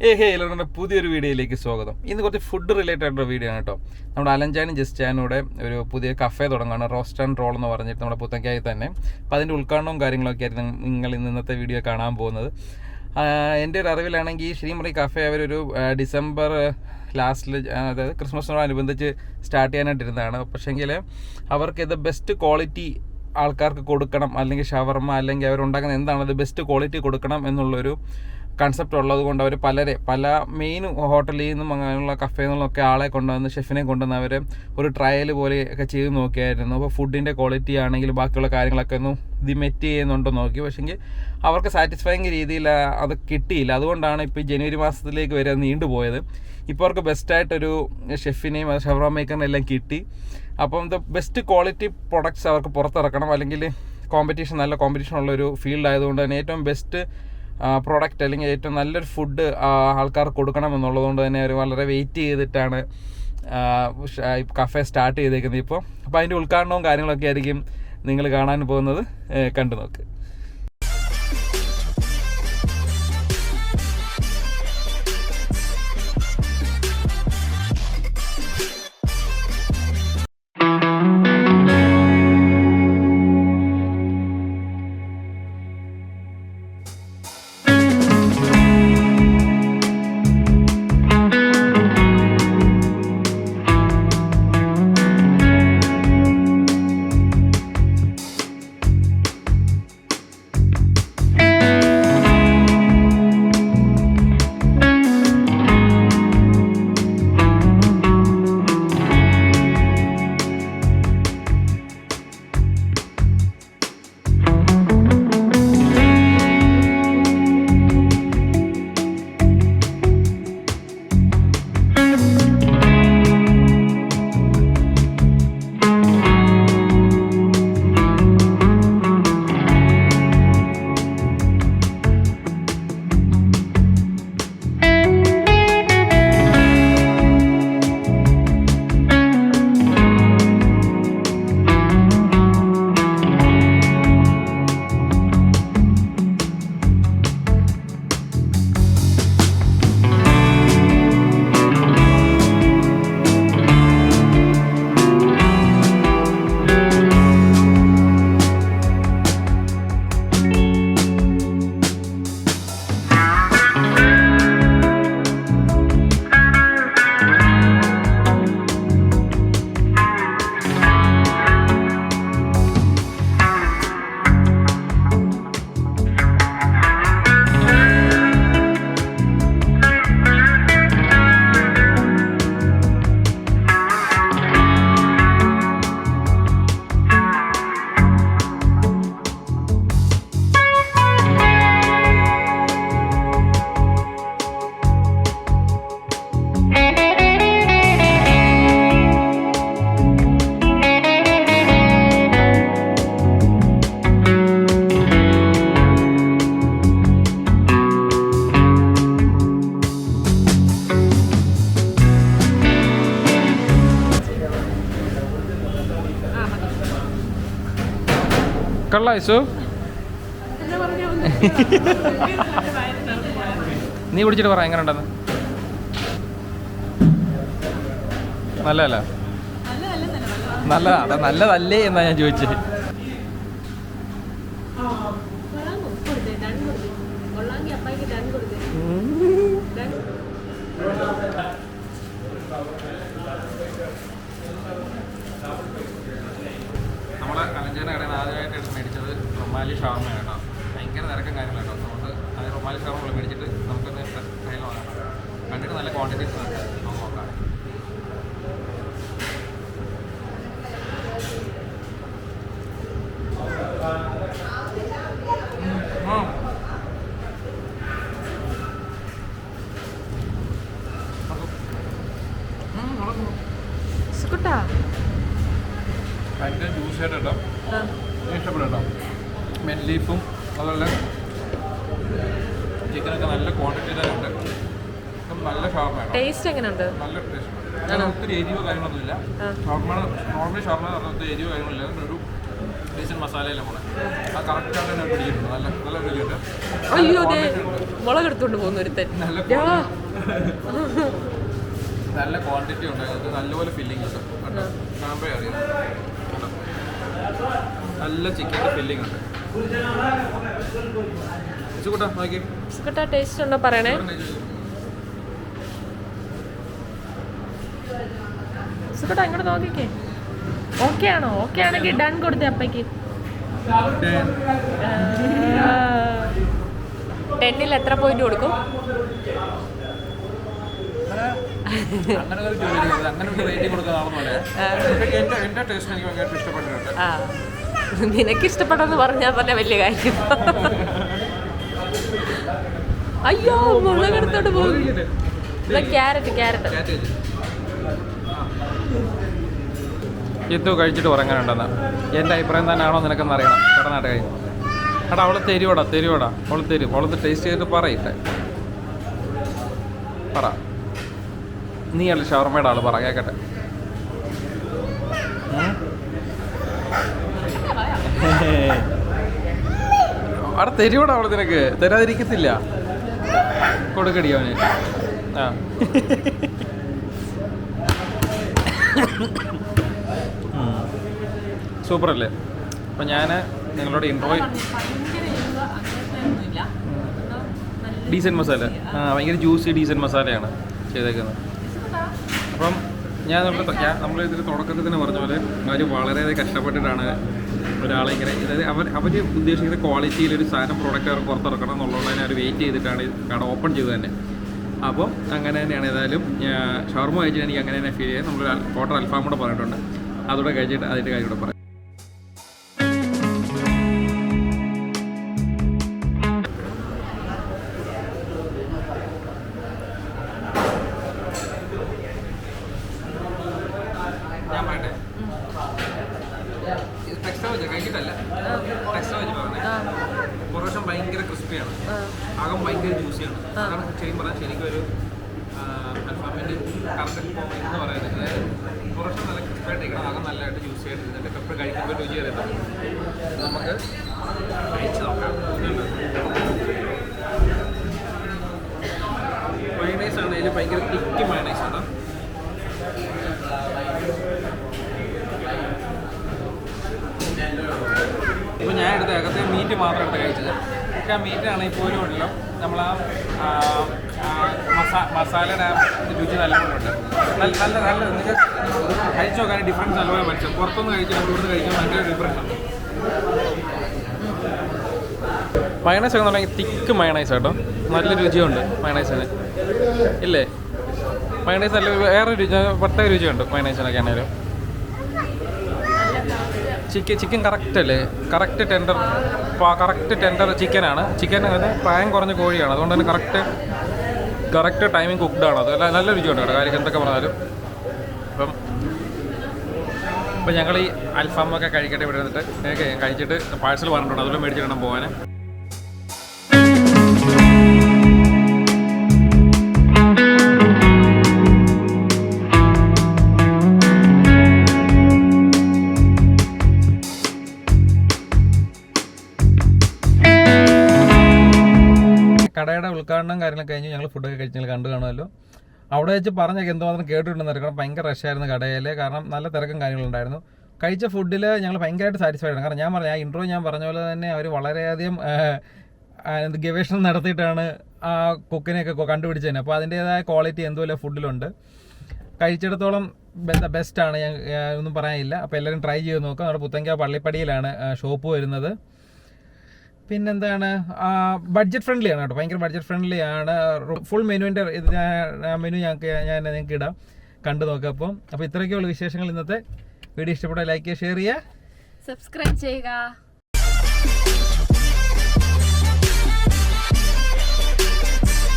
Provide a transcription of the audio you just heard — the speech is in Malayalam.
എല്ലാവരുടെ പുതിയൊരു വീഡിയോയിലേക്ക് സ്വാഗതം. ഇന്ന് കുറച്ച് ഫുഡ് റിലേറ്റഡ് ആയിട്ടുള്ള വീഡിയോ ആണ് കേട്ടോ. നമ്മുടെ അലഞ്ചാനും ജസ്റ്റാനൂടെ ഒരു പുതിയ കഫേ തുടങ്ങുകയാണ്, റോസ്റ്റ് ആൻഡ് റോൾ എന്ന് പറഞ്ഞിട്ട് നമ്മുടെ പുത്തൻകായി തന്നെ. അപ്പോൾ അതിൻ്റെ ഉദ്ഘാടനവും കാര്യങ്ങളൊക്കെ ആയിരുന്നു നിങ്ങൾ ഇന്നത്തെ വീഡിയോ കാണാൻ പോകുന്നത്. എൻ്റെ ഒരു അറിവിലാണെങ്കിൽ ശ്രീമറി കഫേ അവരൊരു ഡിസംബർ ലാസ്റ്റിൽ, അതായത് ക്രിസ്മസിനോടനുബന്ധിച്ച് സ്റ്റാർട്ട് ചെയ്യാനായിട്ടിരുന്നതാണ്. പക്ഷേങ്കിൽ അവർക്ക് ഇത് ബെസ്റ്റ് ക്വാളിറ്റി ആൾക്കാർക്ക് കൊടുക്കണം, അല്ലെങ്കിൽ ഷവർമ അല്ലെങ്കിൽ അവരുണ്ടാക്കുന്ന എന്താണത് ബെസ്റ്റ് ക്വാളിറ്റി കൊടുക്കണം എന്നുള്ളൊരു കൺസെപ്റ്റ് ഉള്ളത് കൊണ്ട് അവർ പല മെയിൻ ഹോട്ടലിൽ നിന്നും അങ്ങനെയുള്ള കഫേയിൽ നിന്നൊക്കെ ആളെ കൊണ്ടുവന്ന്, ഷെഫിനെ കൊണ്ടുവന്ന് അവർ ഒരു ട്രയൽ പോലെയൊക്കെ ചെയ്ത് നോക്കിയായിരുന്നു. അപ്പോൾ ഫുഡിൻ്റെ ക്വാളിറ്റി ആണെങ്കിൽ ബാക്കിയുള്ള കാര്യങ്ങളൊക്കെ ഒന്ന് ഇത് മെറ്റ് ചെയ്യുന്നുണ്ടോ നോക്കി. പക്ഷേങ്കിൽ അവർക്ക് സാറ്റിസ്ഫൈങ് രീതിയിൽ അത് കിട്ടിയില്ല. അതുകൊണ്ടാണ് ഇപ്പോൾ ഈ ജനുവരി മാസത്തിലേക്ക് വരെ നീണ്ടുപോയത്. ഇപ്പോൾ അവർക്ക് ബെസ്റ്റായിട്ടൊരു ഷെഫിനെയും ഷവർമ മേക്കറിനെയും എല്ലാം കിട്ടി. അപ്പം ഇത് ബെസ്റ്റ് ക്വാളിറ്റി പ്രൊഡക്ട്സ് അവർക്ക് പുറത്തിറക്കണം, അല്ലെങ്കിൽ നല്ല കോമ്പറ്റീഷൻ ഉള്ളൊരു ഫീൽഡ് ആയതുകൊണ്ട് തന്നെ ഏറ്റവും ബെസ്റ്റ് പ്രോഡക്റ്റ് അല്ലെങ്കിൽ ഏറ്റവും നല്ലൊരു ഫുഡ് ആൾക്കാർക്ക് കൊടുക്കണം എന്നുള്ളതുകൊണ്ട് തന്നെ അവർ വളരെ വെയിറ്റ് ചെയ്തിട്ടാണ് കഫേ സ്റ്റാർട്ട് ചെയ്തേക്കുന്നത് ഇപ്പോൾ. അപ്പോൾ അതിൻ്റെ ഉദ്ഘാടനവും കാര്യങ്ങളൊക്കെ ആയിരിക്കും നിങ്ങൾ കാണാൻ പോകുന്നത്. കണ്ടു നോക്ക്. കള്ളായിസു നീ കുടിച്ചിട്ട് പറ എങ്ങനെ ഉണ്ടെന്ന്. നല്ലതല്ല, നല്ലതല്ലേ എന്നാ ഞാൻ ചോദിച്ചത്. നമ്മളെ അലഞ്ചേന കടയിൽ നിന്ന് ആദ്യമായിട്ട് മേടിച്ചത് റൊമാലി ഷവർമ കേട്ടോ. ഭയങ്കര തിരക്കും കാര്യങ്ങളാട്ടോ. നമുക്ക് അത് റൊമാലി ഷവർമ മേടിച്ചിട്ട് നമുക്കൊന്ന് കയ്യിൽ നോക്കാം. കണ്ടിട്ട് നല്ല ക്വാണ്ടിറ്റീസ് നമുക്ക് നോക്കാം. ഭയങ്കര ജ്യൂസ് ആയിട്ട് കേട്ടോ, ഇഷ്ടപ്പെട്ടോ. മെൻ ലീഫും അതുപോലെ ചിക്കനൊക്കെ നല്ല ക്വാണ്ടിറ്റിയിലുണ്ട്. നല്ല ഷവർമ. ടേസ്റ്റ് എങ്ങനെയുണ്ട്? നല്ല ടേസ്റ്റ്. ഒത്തിരി എരിവോ കാര്യങ്ങളൊന്നുമില്ല. ഷവർമ നോർമലി ഷവർമ ഒത്തിരി എരിവോ കാര്യങ്ങളില്ല. ഒരു ഡീസൻറ്റ് മസാലയിലാണ് പോണേ. ആ കറക്റ്റായിട്ട് തന്നെ പിടിച്ചിട്ടുണ്ട്. നല്ല നല്ല രുചിയുണ്ട്. അയ്യോ അതെ മുളക് എടുത്തോണ്ട് പോകുന്ന ഒരുത്തൻ. നല്ല ക്വാണ്ടിറ്റി ഉണ്ട്. അത് നല്ലപോലെ ഫില്ലിംഗ് ഉണ്ട്. കാണുമ്പോഴേ അറിയാം. നല്ല ചിക്കൻ്റെ ഫില്ലിംഗ് ഉണ്ട്. സുഖട്ടാ ടേസ്റ്റ് ഉണ്ടോ പറയണേ. സുഖട്ടാ ഇങ്ങോട്ട് നോക്കിക്കേ. ഓക്കെ ആണോ? ഓക്കെ ആണെങ്കിൽ ഡൺ കൊടുത്തേ അപ്പയ്ക്ക്. 10ൽ എത്ര പോയിന്റ് കൊടുക്കും? അങ്ങനെ ഒരു ജോലി അങ്ങനെ ഒരു റേറ്റിംഗ് കൊടുക്കുന്നതാണെന്നല്ലേ. എൻ്റെ ടേസ്റ്റ് എനിക്ക് ഭയങ്കര ഇഷ്ടപ്പെട്ടിട്ടുണ്ട്. നിനക്ക് ഇഷ്ടപ്പെട്ടെന്ന് പറഞ്ഞാൽ തന്നെ വലിയ കാര്യം. അയ്യോ മുളകെടുത്തോട്ട് പോകും. ക്യാരറ്റ് എന്തോ കഴിച്ചിട്ട് ഉറങ്ങാനുണ്ടെന്ന് എൻ്റെ അഭിപ്രായം തന്നെയാണോ നിനക്കെന്ന് അറിയണം. പെട്ടെന്നായിട്ട് കഴിഞ്ഞു. എടാ അവള് തരുവോടാ അവൾ തരും. അവളത് ടേസ്റ്റ് ചെയ്തിട്ട് പറയിട്ടെ. പറ, നീ അല്ല ഷവർമ്മയുടെ ആള്, പറ കേക്കട്ടെ. അവിടെ തരുവോടാ അവള്, നിനക്ക് തരാതിരിക്കത്തില്ല. കൊടുക്കടി അവന്. ആ സൂപ്പർ അല്ലേ? അപ്പം ഞാൻ നിങ്ങളോട് ഇൻട്രോ ഡീസൻറ്റ് മസാല, ഭയങ്കര ജ്യൂസി ഡീസൻറ്റ് മസാലയാണ് ചെയ്തേക്കുന്നത്. അപ്പം നമ്മളിതിൽ തുടക്കത്തിൽ തന്നെ പറഞ്ഞ പോലെ അവർ വളരെയധികം കഷ്ടപ്പെട്ടിട്ടാണ് ഒരാളെ ഇങ്ങനെ, അതായത് അവർ ഉദ്ദേശിക്കുന്ന ക്വാളിറ്റിയിൽ ഒരു സാധനം പ്രോഡക്റ്റ് അവർ പുറത്തിറക്കണം എന്നുള്ളതിനെ അവർ വെയിറ്റ് ചെയ്തിട്ടാണ് കട ഓപ്പൺ ചെയ്തത് തന്നെ. അപ്പം അങ്ങനെ തന്നെയാണ്. ഏതായാലും ഷവർമ്മ കഴിച്ചിട്ട് എനിക്ക് അങ്ങനെ തന്നെ ഫീൽ ചെയ്യാം. നമ്മൾ ക്വാർട്ടർ അൽഫാം കൂടെ പറഞ്ഞിട്ടുണ്ട്, അതുകൂടെ കഴിച്ചിട്ട് അതിൻ്റെ കാര്യം കൂടെ പറയാം. ഞാൻ പറയട്ടെ, ടെക്സ്റ്റർ വെച്ചാൽ കഴിച്ചിട്ടല്ല, ടെക്സ്റ്റർ വെച്ച് പറഞ്ഞത് കുറേശ്ശം ഭയങ്കര ക്രിസ്പിയാണ്, അകം ഭയങ്കര ജ്യൂസിയാണ്. അതാണ് ശരിക്കും പറഞ്ഞാൽ ശരിക്കും ഒരു അൽഫാമിൻ്റെ കറക്റ്റ് എന്ന് പറയുന്നത്. കുറേശ്ശം നല്ല ക്രിസ്പായിട്ടിരിക്കണം, അകം നല്ലതായിട്ട് ജ്യൂസി ആയിട്ട് ഇരുന്നിട്ട് എപ്പോഴും കഴിക്കുമ്പോൾ രുചി അറിയുന്നത്. നമുക്ക് കഴിച്ച് നോക്കാം. മയണൈസ് ആണ്, അതിൽ ഭയങ്കര തിക്ക് മയണൈസ് ആണ്. ഇപ്പോൾ ഞാൻ എടുത്ത അകത്തെ മീറ്റ് മാത്രം എടുത്ത് കഴിച്ചത്. പക്ഷേ ആ മീറ്റാണെങ്കിൽ പോലും ഉണ്ടല്ലോ, നമ്മൾ മസാലയുടെ രുചി നല്ലപോലുണ്ട്. നല്ല നിങ്ങൾക്ക് കഴിച്ചു നോക്കാൻ ഡിഫറൻസ് നല്ലപോലെ മനസ്സിലാവും. പുറത്തുനിന്ന് കഴിച്ചാൽ ഇവിടുന്ന് കഴിക്കാൻ ഭയങ്കര ഡിഫറൻസ് ഉണ്ട്. മയണൈസ് ഒക്കെ പറഞ്ഞാൽ തിക്ക് മയണൈസ് കേട്ടോ, നല്ല രുചിയുണ്ട് മയണൈസിന് ഇല്ലേ? മയണൈസ് നല്ല വേറെ രുചി, പ്രത്യേക രുചിയുണ്ട് മയണൈസിനൊക്കെ ആണെങ്കിലും. ചിക്കൻ കറക്റ്റ് അല്ലേ? കറക്റ്റ് ടെൻഡർ ചിക്കനാണ്. ചിക്കൻ തന്നെ പ്രായം കുറഞ്ഞ കോഴിയാണ്, അതുകൊണ്ട് തന്നെ കറക്റ്റ് ടൈമിങ് കുക്ക്ഡാണ്. അത് നല്ല രുചിയുണ്ട് കേട്ടോ, കാര്യം എന്തൊക്കെ പറഞ്ഞാലും. അപ്പം ഞങ്ങൾ ഈ അൽഫാമൊക്കെ കഴിക്കട്ടെ ഇവിടെ ഇരുന്നിട്ട്. കഴിച്ചിട്ട് പാഴ്സൽ പറഞ്ഞിട്ടുണ്ട്, അതുപോലെ മേടിച്ചിടണം പോകാൻ. കടയുടെ ഉദ്ഘാടനം കാര്യങ്ങളൊക്കെ കഴിഞ്ഞ് ഞങ്ങൾ ഫുഡൊക്കെ കഴിച്ച് ഞങ്ങൾ കണ്ടു കാണുമല്ലോ. അവിടെ വെച്ച് പറഞ്ഞൊക്കെ എന്തുമാത്രം കേട്ടിട്ടുണ്ടെന്ന് അറിയണം. ഭയങ്കര റഷായിരുന്നു കടയിൽ, കാരണം നല്ല തിരക്കും കാര്യങ്ങളുണ്ടായിരുന്നു. കഴിച്ച ഫുഡിൽ ഞങ്ങൾ ഭയങ്കരമായിട്ട് സാറ്റിസ്ഫൈഡ് ആണ്. കാരണം ഞാൻ പറഞ്ഞ ആ ഇൻട്രോ ഞാൻ പറഞ്ഞ പോലെ തന്നെ അവർ വളരെയധികം ഗവേഷണം നടത്തിയിട്ടാണ് ആ കുക്കിനെയൊക്കെ കണ്ടുപിടിച്ചത് തന്നെ. അപ്പോൾ അതിൻ്റേതായ ക്വാളിറ്റി എന്തുമല്ല ഫുഡിലുണ്ട്. കഴിച്ചിടത്തോളം ബെസ്റ്റാണ്, ഞാൻ ഒന്നും പറയാനില്ല. അപ്പോൾ എല്ലാവരും ട്രൈ ചെയ്ത് നോക്കാം. നമ്മുടെ പുത്തങ്കാവ് പള്ളിപ്പടിയിലാണ് ഷോപ്പ് വരുന്നത്. പിന്നെന്താണ്, ബഡ്ജറ്റ് ഫ്രണ്ട്ലി ആണ് കേട്ടോ, ഭയങ്കര ബഡ്ജറ്റ് ഫ്രണ്ട്ലി ആണ്. ഫുൾ മെനുവിൻ്റെ മെനു ഞാൻ നിങ്ങൾക്ക് ഇടാം, കണ്ടു നോക്കാം. അപ്പോൾ ഇത്രയൊക്കെയുള്ള വിശേഷങ്ങൾ ഇന്നത്തെ വീഡിയോ. ഇഷ്ടപ്പെട്ടാൽ ലൈക്ക് ചെയ്യുക, ഷെയർ ചെയ്യുക, സബ്സ്ക്രൈബ് ചെയ്യുക.